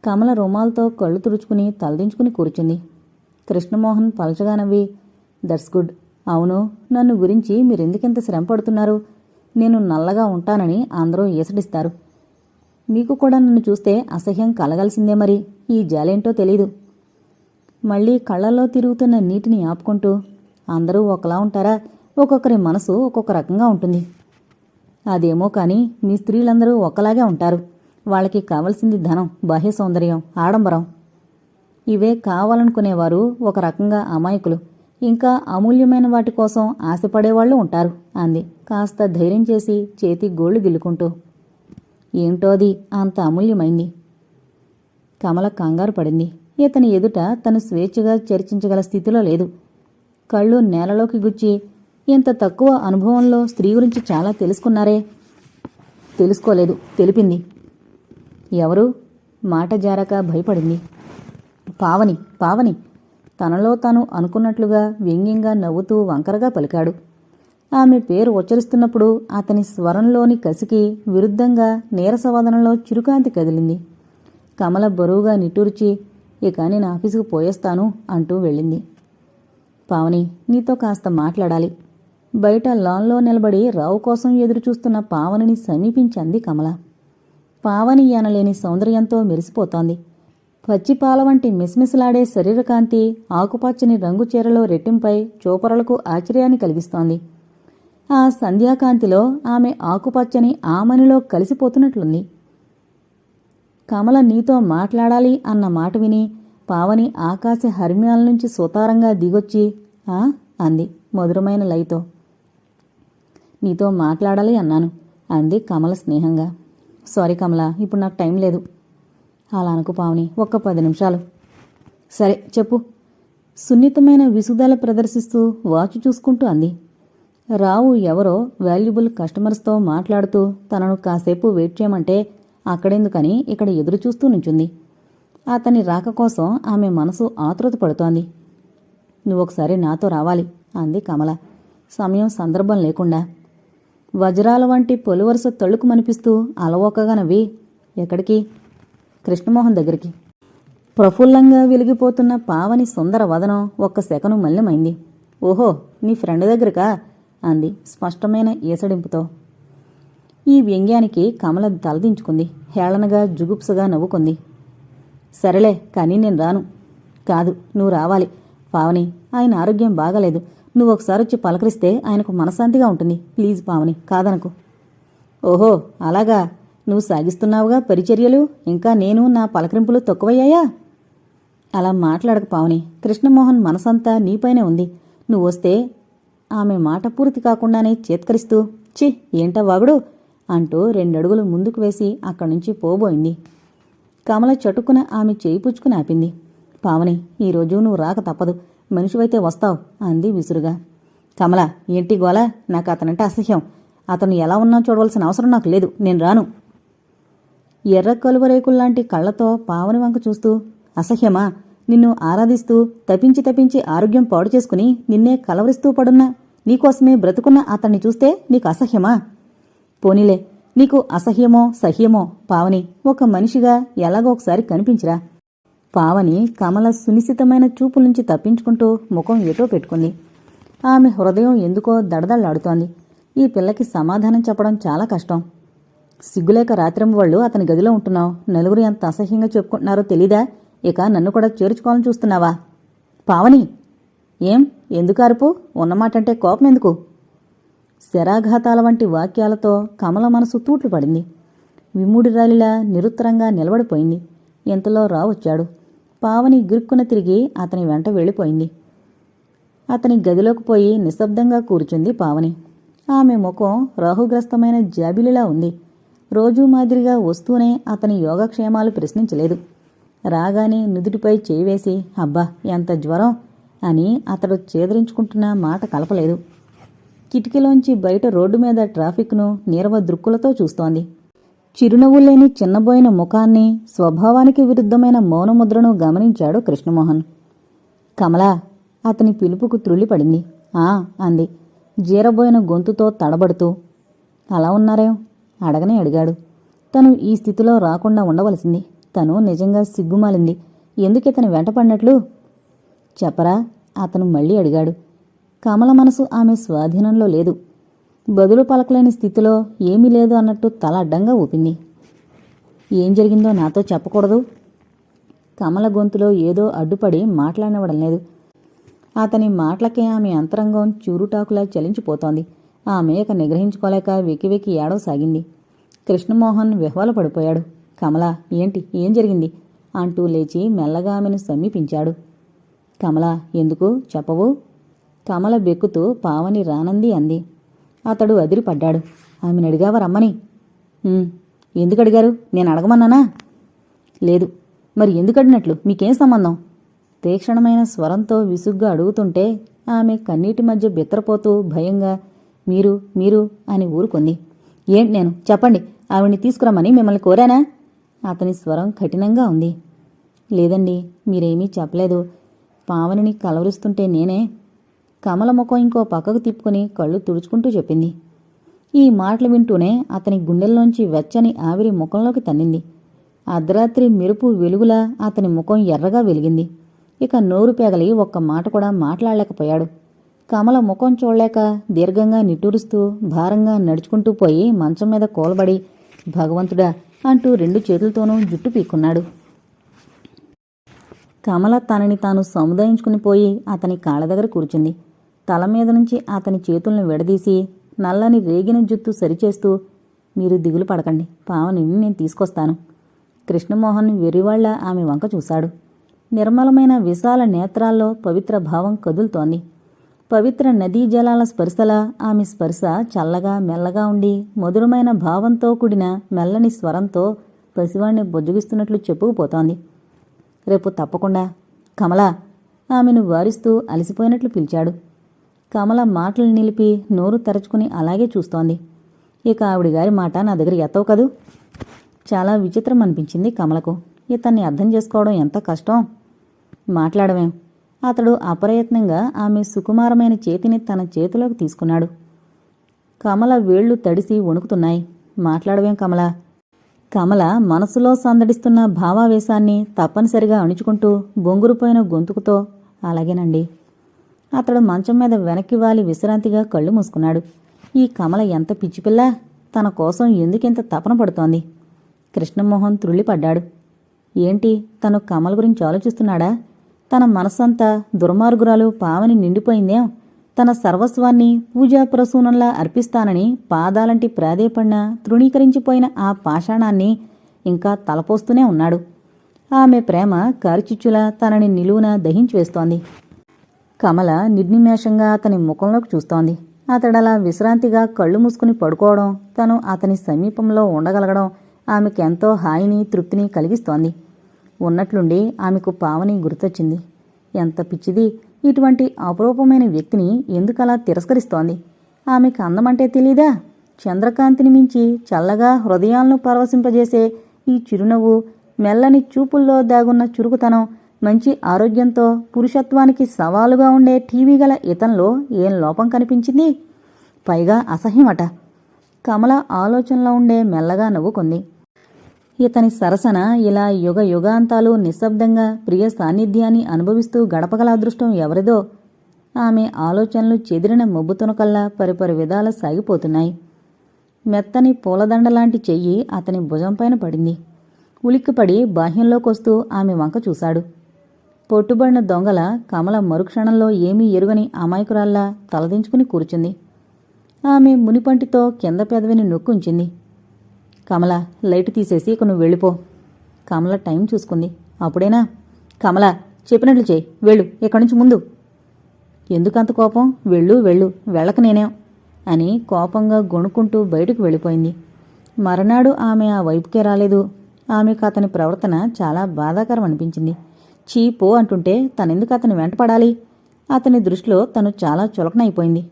కమల రుమాలతో కళ్ళు తుడుచుకుని తలదించుకుని కూర్చుంది. కృష్ణమోహన్ పలచగా నవ్వి, దట్స్ గుడ్. అవును, నన్ను గురించి మీరెందుకింత శ్రమ పడుతున్నారు? నేను నల్లగా ఉంటానని అందరూ ఈసడిస్తారు. మీకు కూడా నన్ను చూస్తే అసహ్యం కలగాల్సిందే. మరి ఈ జాలేంటో తెలీదు. మళ్ళీ కళ్ళల్లో తిరుగుతున్న నీటిని ఆపుకుంటూ, అందరూ ఒకలా ఉంటారా? ఒక్కొక్కరి మనసు ఒక్కొక్క రకంగా ఉంటుంది. అదేమో కానీ మీ స్త్రీలందరూ ఒకలాగే ఉంటారు. వాళ్ళకి కావలసింది ధనం, బాహ్య సౌందర్యం, ఆడంబరం. ఇవే కావాలనుకునేవారు ఒక రకంగా అమాయకులు. ఇంకా అమూల్యమైన వాటి కోసం ఆశపడేవాళ్లు ఉంటారు అంది కాస్త ధైర్యం చేసి చేతి గోళ్లు గిల్లుకుంటూ. ఏంటోది అంత అమూల్యమైంది? కమల కంగారు పడింది. ఇతని ఎదుట తను స్వేచ్ఛగా చర్చించగల స్థితిలో లేదు. కళ్ళు నేలలోకి గుచ్చి, ఇంత తక్కువ అనుభవంలో స్త్రీ గురించి చాలా తెలుసుకున్నారే. తెలుసుకోలేదు, తెలిపింది. ఎవరు? మాట జారక భయపడింది. పావని. పావని. తనలో తాను అనుకున్నట్లుగా వ్యంగ్యంగా నవ్వుతూ వంకరగా పలికాడు. ఆమె పేరు ఉచ్చరిస్తున్నప్పుడు అతని స్వరంలోని కసికి విరుద్ధంగా నీరసవదనంలో చురుకాంతి కదిలింది. కమల బరువుగా నిట్టూర్చి, ఇక నేను ఆఫీసుకు పోయేస్తాను అంటూ వెళ్ళింది. పావని, నీతో కాస్త మాట్లాడాలి. బయట లాన్లో నిలబడి రావు కోసం ఎదురుచూస్తున్న పావనిని సమీపించింది కమల. పావని అనలేని సౌందర్యంతో మెరిసిపోతోంది. పచ్చిపాల వంటి మిస్మిసలాడే శరీరకాంతి ఆకుపచ్చని రంగు చీరలో రెట్టింపై చూపరులకు ఆశ్చర్యాన్ని కలిగిస్తోంది. ఆ సంధ్యాకాంతిలో ఆమె ఆకుపచ్చని ఆమనిలో కలిసిపోతున్నట్లుంది. కమల నీతో మాట్లాడాలి అన్న మాట విని పావని ఆకాశ హర్మ్యాల నుంచి సుతారంగా దిగొచ్చి ఆ అంది మధురమైన లయతో. నీతో మాట్లాడాలి అన్నాను అంది కమల స్నేహంగా. సారీ కమల, ఇప్పుడు నాకు టైం లేదు. అలా అనుకు పావని, ఒక్క 10 నిమిషాలు. సరే చెప్పు. సున్నితమైన విసుగుదల ప్రదర్శిస్తూ వాచ్ చూసుకుంటూ అంది. రావు ఎవరో వాల్యుబుల్ కస్టమర్స్తో మాట్లాడుతూ తనను కాసేపు వెయిట్ చేయమంటే అక్కడెందుకని ఇక్కడ ఎదురుచూస్తూ నుంచుంది. అతని రాక కోసం ఆమె మనసు ఆతృత పడుతోంది. నువ్వొకసారి నాతో రావాలి అంది కమల సమయం సందర్భం లేకుండా. వజ్రాల వంటి పొలివరుస తళుకుమనిపిస్తూ అలవోకగా నవ్వి, ఎక్కడికి? కృష్ణమోహన్ దగ్గరికి. ప్రఫుల్లంగా వెలిగిపోతున్న పావని సుందర వదనం ఒక్క సెకను మల్లెమైంది. ఓహో, నీ ఫ్రెండ్ దగ్గరకా అంది స్పష్టమైన ఈసడింపుతో. ఈ వ్యంగ్యానికి కమల తలదించుకుంది. హేళనగా జుగుప్సగా నవ్వుకుంది. సరేలే, కానీ నేను రాను. కాదు, నువ్వు రావాలి పావని. ఆయన ఆరోగ్యం బాగలేదు. నువ్వు ఒకసారి వచ్చి పలకరిస్తే ఆయనకు మనశ్శాంతిగా ఉంటుంది. ప్లీజ్ పావని, కాదనకు. ఓహో అలాగా, నువ్వు సాగిస్తున్నావుగా పరిచర్యలు, ఇంకా నేను నా పలకరింపులు తక్కువయ్యాయా? అలా మాట్లాడక పావని, కృష్ణమోహన్ మనసంతా నీపైనే ఉంది. నువ్వు వస్తే ఆమె మాట పూర్తి కాకుండానే చేత్కరిస్తూ చి ఏంటా వాగుడు అంటూ 2 అడుగులు ముందుకు వేసి అక్కడి నుంచి పోబోయింది. కమల చటుక్కున ఆమె చేయి పుచ్చుకుని ఆపింది. పావని, ఈరోజు నువ్వు రాక తప్పదు, మనిషివైతే వస్తావు అంది విసురుగా. కమల, ఏంటి గోల? నాకు అతనంటే అసహ్యం. అతను ఎలా ఉన్నా చూడవలసిన అవసరం నాకు లేదు, నేను రాను. ఎర్ర కలువరేకుల్లాంటి కళ్లతో పావని వంక చూస్తూ, అసహ్యమా? నిన్ను ఆరాధిస్తూ తపించి ఆరోగ్యం పాడు చేసుకుని నిన్నే కలవరిస్తూ పడున్నా నీకోసమే బ్రతుకున్న అతన్ని చూస్తే నీకు అసహ్యమా? పోనీలే, నీకు అసహ్యమో సహ్యమో పావని, ఒక మనిషిగా ఎలాగో ఒకసారి కనిపించిరా. పావని కమల సునిశితమైన చూపుల నుంచి తప్పించుకుంటూ ముఖం ఎటో పెట్టుకుంది. ఆమె హృదయం ఎందుకో దడదళ్లాడుతోంది. ఈ పిల్లకి సమాధానం చెప్పడం చాలా కష్టం. సిగ్గులేక రాత్రింబవళ్ళు అతని గదిలో ఉంటున్నావు. నలుగురు ఎంత అసహ్యంగా చెప్పుకుంటున్నారో తెలీదా? ఇక నన్ను కూడా చేర్చుకోవాలని చూస్తున్నావా? పావని, ఏం ఎందుకు అరుపు? ఉన్నమాటంటే కోపం ఎందుకు? శరాఘాతాల వంటి వాక్యాలతో కమల మనసు తూట్లు పడింది. విమ్ముడి రాలిలా నిరుత్తరంగా నిలబడిపోయింది. ఇంతలో రావొచ్చాడు. పావని గిరుక్కున తిరిగి అతని వెంట వెళ్ళిపోయింది. అతని గదిలోకి పోయి నిశ్శబ్దంగా కూర్చుంది పావని. ఆమె ముఖం రాహుగ్రస్తమైన జాబిలిలా ఉంది. రోజూ మాదిరిగా వస్తూనే అతని యోగక్షేమాలు ప్రశ్నించలేదు. రాగానే నుదుటిపై చేయి వేసి అబ్బా ఎంత జ్వరం అని అతడు చేదరించుకుంటున్న మాట కలపలేదు. కిటికీలోంచి బయట రోడ్డు మీద ట్రాఫిక్ను నీరవ దృక్కులతో చూస్తోంది. చిరునవ్వులేని చిన్నబోయిన ముఖాన్ని, స్వభావానికి విరుద్ధమైన మౌనముద్రను గమనించాడు కృష్ణమోహన్. కమలా, అతని పిలుపుకు త్రుళ్ళిపడింది. ఆ అంది జీరబోయిన గొంతుతో తడబడుతూ. అలా ఉన్నారేం అడగనే అడిగాడు. తను ఈ స్థితిలో రాకుండా ఉండవలసింది. తను నిజంగా సిగ్గుమాలింది. ఎందుకితని వెంటపడినట్లు చెప్పరా అతను మళ్ళీ అడిగాడు. కమల మనసు ఆమె స్వాధీనంలో లేదు. బదులు పలకలేని స్థితిలో ఏమీ లేదు అన్నట్టు తల అడ్డంగా ఊపింది. ఏం జరిగిందో నాతో చెప్పకూడదు? కమల గొంతులో ఏదో అడ్డుపడి మాట్లాడనివ్వడం లేదు. అతని మాటలకే ఆమె అంతరంగం చూరుటాకులా చలించిపోతోంది. ఆమె ఇక నిగ్రహించుకోలేక వెక్కి ఏడవసాగింది. కృష్ణమోహన్ విహ్వల పడిపోయాడు. కమల, ఏంటి, ఏం జరిగింది అంటూ లేచి మెల్లగా ఆమెను సమీపించాడు. కమల, ఎందుకు చెప్పవు? కమల బెక్కుతూ పావని రానంది అంది. అతడు అదిరిపడ్డాడు. ఆమెను అడిగావా రమ్మని? ఎందుకు అడిగారు? నేను అడగమన్నానా? లేదు. మరి ఎందుకు అడిగినట్లు? మీకేం సంబంధం? తీక్షణమైన స్వరంతో విసుగ్గా అడుగుతుంటే ఆమె కన్నీటి మధ్య బిత్తరపోతూ భయంగా మీరు అని ఊరుకుంది. ఏంటి నేను? చెప్పండి. ఆవిడ్ని తీసుకురమ్మని మిమ్మల్ని కోరానా? అతని స్వరం కఠినంగా ఉంది. లేదండి, మీరేమీ చెప్పలేదు. పావనిని కలవరిస్తుంటే నేనే. కమల ముఖం ఇంకో పక్కకు తిప్పుకుని కళ్ళు తుడుచుకుంటూ చెప్పింది. ఈ మాటలు వింటూనే అతని గుండెల్లోంచి వెచ్చని ఆవిరి ముఖంలోకి తన్నింది. అర్ధరాత్రి మెరుపు వెలుగులా అతని ముఖం ఎర్రగా వెలిగింది. ఇక నోరు పెగలి ఒక్క మాట కూడా మాట్లాడలేకపోయాడు. కమల ముఖం చూడలేక దీర్ఘంగా నిట్టూరుస్తూ భారంగా నడుచుకుంటూ పోయి మంచం మీద కూలబడి భగవంతుడా అంటూ 2 చేతులతోనూ జుట్టు పీక్కున్నాడు. కమల తనని తాను సముదాయించుకుని పోయి అతని కాళ్ళ దగ్గర కూర్చుంది. తల మీద నుంచి అతని చేతులను విడదీసి నల్లని రేగిన జుత్తు సరిచేస్తూ, మీరు దిగులు పడకండి, పావనిని నేను తీసుకొస్తాను. కృష్ణమోహన్ వెర్రివాళ్ల ఆమె వంక చూశాడు. నిర్మలమైన విశాల నేత్రాల్లో పవిత్ర భావం కదులుతోంది. పవిత్ర నదీ జలాల స్పర్శలా ఆమె స్పర్శ చల్లగా మెల్లగా ఉండి మధురమైన భావంతో కూడిన మెల్లని స్వరంతో పసివాణ్ణి బుజ్జగిస్తున్నట్లు చెప్పుకుపోతోంది. రేపు తప్పకుండా. కమల, ఆమెను వారిస్తూ అలసిపోయినట్లు పిలిచాడు. కమల మాటలు నిలిపి నోరు తెరచుకుని అలాగే చూస్తోంది. ఇక ఆవిడిగారి మాట నా దగ్గర ఎత్తవు కదూ? చాలా విచిత్రం అనిపించింది కమలకు. ఇతన్ని అర్థం చేసుకోవడం ఎంత కష్టం. మాట్లాడవేం? అతడు అప్రయత్నంగా ఆమె సుకుమారమైన చేతిని తన చేతిలోకి తీసుకున్నాడు. కమల వేళ్లు తడిసి వణుకుతున్నాయి. మాట్లాడవేం కమల? కమల మనసులో సందడిస్తున్న భావావేశాన్ని తప్పనిసరిగా అణుచుకుంటూ బొంగురుపోయిన గొంతుకుతో అలాగేనండి. అతడు మంచం మీద వెనక్కి వాలి విశ్రాంతిగా కళ్ళు మూసుకున్నాడు. ఈ కమల ఎంత పిచ్చిపిల్ల! తన కోసం ఎందుకింత తపన పడుతోంది? కృష్ణమోహన్ త్రుళ్ళిపడ్డాడు. ఏంటి, తను కమల గురించి ఆలోచిస్తున్నాడా? తన మనస్సంతా దుర్మార్గురాలు పావని నిండిపోయిందేం? తన సర్వస్వాన్ని పూజాప్రసూనంలా అర్పిస్తానని పాదాలంటి ప్రాధేయపడిన తృణీకరించిపోయిన ఆ పాషాణాన్ని ఇంకా తలపోస్తూనే ఉన్నాడు. ఆమె ప్రేమ కారుచిచ్చులా తనని నిలువున దహించివేస్తోంది. కమల నిర్నిమేషంగా అతని ముఖంలోకి చూస్తోంది. అతడలా విశ్రాంతిగా కళ్ళు మూసుకుని పడుకోవడం, తను అతని సమీపంలో ఉండగలగడం ఆమెకెంతో హాయిని తృప్తిని కలిగిస్తోంది. ఉన్నట్లుండి ఆమెకు పావని గుర్తొచ్చింది. ఎంత పిచ్చిది! ఇటువంటి అపురూపమైన వ్యక్తిని ఎందుకలా తిరస్కరిస్తోంది? ఆమెకు అందమంటే తెలీదా? చంద్రకాంతిని మించి చల్లగా హృదయాలను పరవశింపజేసే ఈ చిరునవ్వు, మెల్లని చూపుల్లో దాగున్న చురుకుతనం, మంచి ఆరోగ్యంతో పురుషత్వానికి సవాలుగా ఉండే టీవీ గల ఇతంలో ఏం లోపం కనిపించింది? పైగా అసహ్యమట. కమల ఆలోచనలో ఉండే మెల్లగా నవ్వుకుంది. ఇతని సరసన ఇలా యుగ యుగాంతాలు నిశ్శబ్దంగా ప్రియ సాన్నిధ్యాన్ని అనుభవిస్తూ గడపగల అదృష్టం ఎవరిదో? ఆమె ఆలోచనలు చెదిరిన మొబ్బు తునకల్లా పరిపరి విధాల సాగిపోతున్నాయి. మెత్తని పూలదండలాంటి చెయ్యి అతని భుజంపైన పడింది. ఉలిక్కిపడి బాహ్యంలోకొస్తూ ఆమె వంక చూశాడు. పొట్టుబడిన దొంగల కమల మరుక్షణంలో ఏమీ ఎరుగని అమాయకురాల్లా తలదించుకుని కూర్చుంది. ఆమె మునిపంటితో కింద పెదవిని నొక్కుంచింది. కమల, లైట్ తీసేసి ఇక నువ్వు వెళ్ళిపో. కమల టైం చూసుకుంది. అప్పుడేనా? కమల, చెప్పినట్లు చేయి, వెళ్ళు, ఇక్కడి నుంచి ముందు. ఎందుకంత కోపం? వెళ్ళు వెళ్ళు, వెళ్ళక నేనేం అని కోపంగా గొణుక్కుంటూ బయటకు వెళ్ళిపోయింది. మరనాడు ఆమె ఆ వైపుకే రాలేదు. ఆమెకు అతని ప్రవర్తన చాలా బాధాకరం అనిపించింది. చీ పో అంటుంటే తనెందుకు అతని వెంటపడాలి? అతని దృష్టిలో తను చాలా చులకనైపోయింది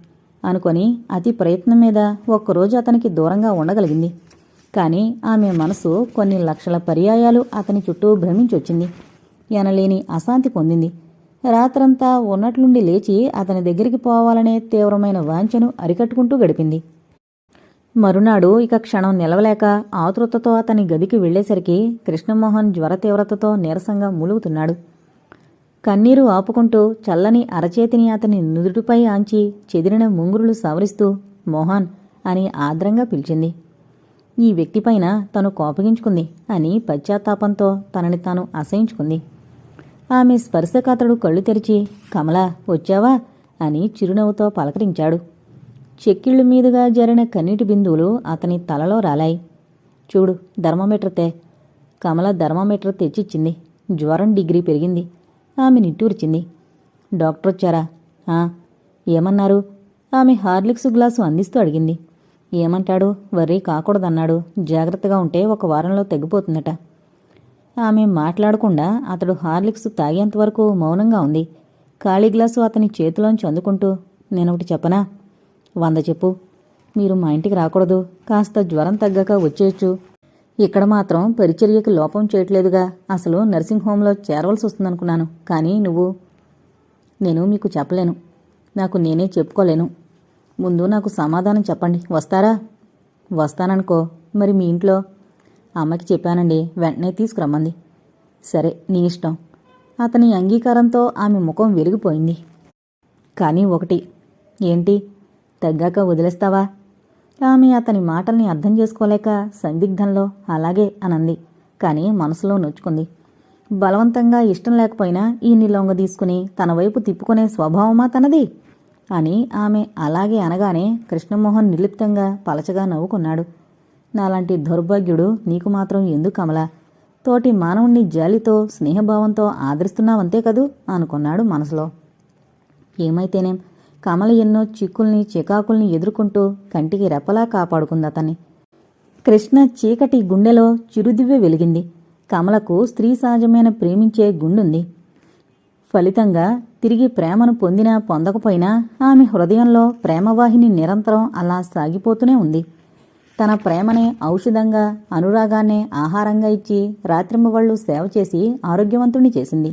అనుకొని అతి ప్రయత్నం మీద ఒక్కరోజు అతనికి దూరంగా ఉండగలిగింది. కానీ ఆమె మనసు కొన్ని లక్షల పర్యాయాలు అతని చుట్టూ భ్రమించొచ్చింది. ఎనలేని అశాంతి పొందింది. రాత్రంతా ఉన్నట్లుండి లేచి అతని దగ్గరికి పోవాలనే తీవ్రమైన వాంఛను అరికట్టుకుంటూ గడిపింది. మరునాడు ఇక క్షణం నిలవలేక ఆతృతతో అతని గదికి వెళ్లేసరికి కృష్ణమోహన్ జ్వర తీవ్రతతో నీరసంగా మూలుగుతున్నాడు. కన్నీరు ఆపుకుంటూ చల్లని అరచేతిని అతని నుదుటిపై ఆంచి చెదిరిన ముంగురులు సవరిస్తూ మోహన్ అని ఆద్రంగా పిలిచింది. ఈ వ్యక్తిపైన తను కోపగించుకుంది అని పశ్చాత్తాపంతో తనని తాను అసహించుకుంది. ఆమె స్పర్శకతడు కళ్ళు తెరిచి కమలా, వచ్చావా అని చిరునవ్వుతో పలకరించాడు. చెక్కిళ్ళు మీదుగా జరిన కన్నీటి బిందువులు అతని తలలో రాలాయి. చూడు, థర్మామీటర్ తే. కమల థర్మామీటర్ తెచ్చిచ్చింది. జ్వరం డిగ్రీ పెరిగింది. ఆమె నిట్టూర్చింది. డాక్టర్ వచ్చారా? ఏమన్నారు? ఆమె హార్లిక్స్ గ్లాసు అందిస్తూ అడిగింది. ఏమంటాడు? వర్రీ కాకూడదన్నాడు. జాగ్రత్తగా ఉంటే 1 వారంలో తగ్గిపోతుందట. ఆమె మాట్లాడకుండా అతడు హార్లిక్స్ తాగేంతవరకు మౌనంగా ఉంది. ఖాళీ గ్లాసు అతని చేతిలోంచి అందుకుంటూ, నేనొకటి చెప్పనా? 100 చెప్పు. మీరు మా ఇంటికి రాకూడదు. కాస్త జ్వరం తగ్గాక వచ్చేయచ్చు. ఇక్కడ మాత్రం పరిచర్యకి లోపం చేయట్లేదుగా. అసలు నర్సింగ్ హోంలో చేరవలసి వస్తుందనుకున్నాను. కానీ నేను మీకు చెప్పలేను. నాకు నేనే చెప్పుకోలేను. ముందు నాకు సమాధానం చెప్పండి. వస్తారా? వస్తాననుకో. మరి మీ ఇంట్లో? అమ్మకి చెప్పానండి, వెంటనే తీసుకురమ్మంది. సరే, నీ ఇష్టం. అతని అంగీకారంతో ఆమె ముఖం వెలిగిపోయింది. కానీ ఒకటి. ఏంటి? తగ్గాక వదిలేస్తావా? ఆమె అతని మాటల్ని అర్థం చేసుకోలేక సందిగ్ధంలో అలాగే అనంది. కానీ మనసులో నొచ్చుకుంది. బలవంతంగా ఇష్టం లేకపోయినా ఈయన్ని లొంగ తీసుకుని తన వైపు తిప్పుకునే స్వభావమా తనది అని ఆమె అలాగే అనగానే కృష్ణమోహన్ నిర్లిప్తంగా పలచగా నవ్వుకున్నాడు. నాలాంటి దౌర్భాగ్యుడు నీకు మాత్రం ఎందుకు కమలా? తోటి మానవుణ్ణి జాలితో స్నేహభావంతో ఆదరిస్తున్నావంతే కదూ అనుకున్నాడు మనసులో. ఏమైతేనేం, కమల ఎన్నో చిక్కుల్ని చికాకుల్ని ఎదుర్కొంటూ కంటికి రెప్పలా కాపాడుకుందతన్ని. కృష్ణ చీకటి గుండెలో చిరుదివ్వె వెలిగింది. కమలకు స్త్రీ సహజమైన ప్రేమించే గుండుంది. ఫలితంగా తిరిగి ప్రేమను పొందినా పొందకపోయినా ఆమె హృదయంలో ప్రేమవాహిని నిరంతరం అలా సాగిపోతూనే ఉంది. తన ప్రేమనే ఔషధంగా, అనురాగాన్నే ఆహారంగా ఇచ్చి రాత్రింబవళ్లు సేవ చేసి ఆరోగ్యవంతుణ్ణి చేసింది.